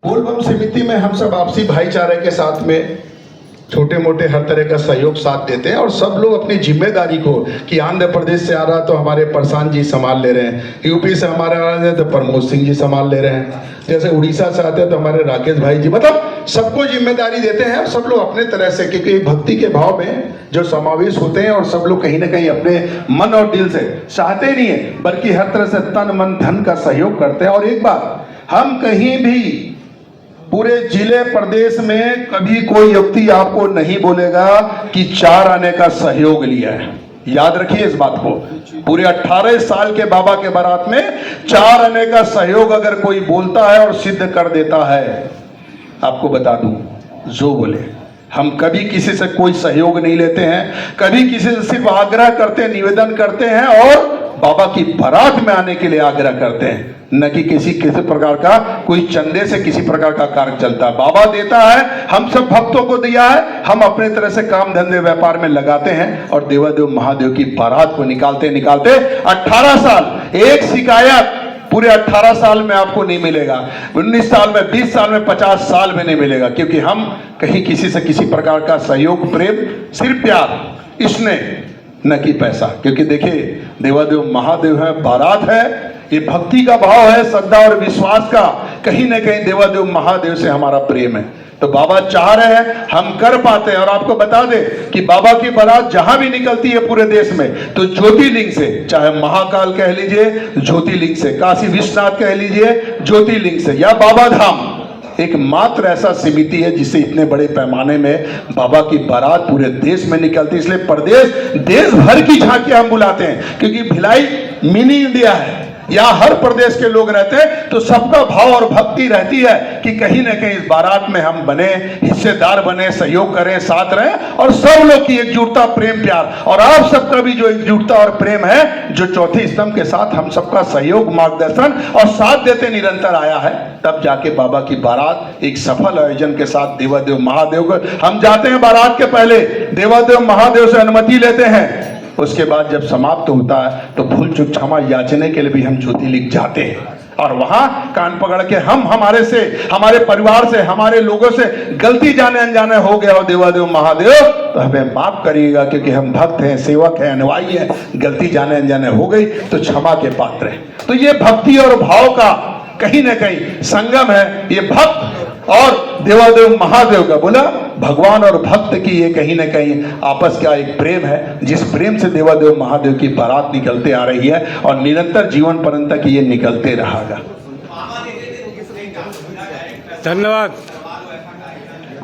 बोलबम समिति में हम सब आपसी भाईचारे के साथ में छोटे मोटे हर तरह का सहयोग साथ देते हैं और सब लोग अपनी जिम्मेदारी को कि आंध्र प्रदेश से आ रहा तो हमारे प्रशांत जी संभाल ले रहे हैं, यूपी से हमारे आ रहे हैं तो प्रमोद सिंह जी संभाल ले रहे हैं, जैसे उड़ीसा से आते हैं तो हमारे राकेश भाई जी, मतलब सबको जिम्मेदारी देते हैं। सब लोग अपने तरह से, क्योंकि भक्ति के भाव में जो समावेश होते हैं और सब लोग कहीं ना कहीं अपने मन और दिल से चाहते नहीं है बल्कि हर तरह से तन मन धन का सहयोग करते हैं। और एक बात, हम कहीं भी पूरे जिले प्रदेश में कभी कोई व्यक्ति आपको नहीं बोलेगा कि 4 आने का सहयोग लिया है। याद रखिए इस बात को। पूरे 18 साल के बाबा के बारात में 4 आने का सहयोग अगर कोई बोलता है और सिद्ध कर देता है, आपको बता दूं, जो बोले, हम कभी किसी से कोई सहयोग नहीं लेते हैं, कभी किसी से सिर्फ आग्रह करते हैं, निवेदन करते हैं और बाबा की बारात में आने के लिए आग्रह करते हैं, न कि किसी प्रकार का कोई चंदे से किसी प्रकार का कार्य चलता है। बाबा देता है, हम सब भक्तों को दिया है, हम अपने तरह से काम धंधे व्यापार में लगाते हैं और देवादेव महादेव की बारात को निकालते निकालते 18 साल, एक शिकायत पूरे 18 साल में आपको नहीं मिलेगा, 19 साल में, 20 साल में, 50 साल में नहीं मिलेगा, क्योंकि हम कहीं किसी से किसी प्रकार का सहयोग, प्रेम, सिर्फ प्यार, इसने न कि पैसा। क्योंकि देखिए देवादेव महादेव है, बारात है, ये भक्ति का भाव है, श्रद्धा और विश्वास का, कहीं न कहीं देवादेव महादेव से हमारा प्रेम है। तो बाबा चाह रहे हैं, हम कर पाते हैं। और आपको बता दें कि बाबा की बारात जहां भी निकलती है पूरे देश में, तो ज्योतिर्लिंग से, चाहे महाकाल कह लीजिए ज्योतिर्लिंग से, काशी विश्वनाथ कह लीजिए ज्योतिर्लिंग से, या बाबा धाम, एक मात्र ऐसा समिति है जिससे इतने बड़े पैमाने में बाबा की बारात पूरे देश में निकलती है। इसलिए प्रदेश, देश भर की झांकियां हम बुलाते हैं, क्योंकि भिलाई मिनी इंडिया है, यहाँ हर प्रदेश के लोग रहते हैं, तो सबका भाव और भक्ति रहती है कि कहीं ना कहीं इस बारात में हम बने, हिस्सेदार बने, सहयोग करें, साथ रहें, और सब लोग की एकजुटता, प्रेम, प्यार, और आप सबका भी जो एकजुटता और प्रेम है, जो चौथे स्तंभ के साथ हम सबका सहयोग, मार्गदर्शन और साथ देते निरंतर आया है, तब जाके बाबा की बारात एक सफल आयोजन के साथ देवादेव महादेव को, हम जाते हैं बारात के पहले देवादेव महादेव से अनुमति लेते हैं, उसके बाद जब समाप्त होता है तो भूल चूक क्षमा याचने के लिए भी हम ज्योतिर्लिंग जाते हैं, और वहां कान पकड़ के हम हमारे से, हमारे परिवार से, हमारे लोगों से गलती जाने अनजाने हो गया हो देवादेव महादेव तो हमें माफ करिएगा, क्योंकि हम भक्त हैं, सेवक हैं, अनुयायी हैं, गलती जाने अनजाने हो गई तो क्षमा के पात्र हैं। तो ये भक्ति और भाव का कहीं ना कहीं संगम है, ये भक्त और देवादेव महादेव का, बोला भगवान और भक्त की ये कहीं ना कहीं आपस का एक प्रेम है, जिस प्रेम से देवादेव महादेव की बारात निकलते आ रही है और निरंतर जीवन पर्यंत तक ये निकलते रहेगा। धन्यवाद।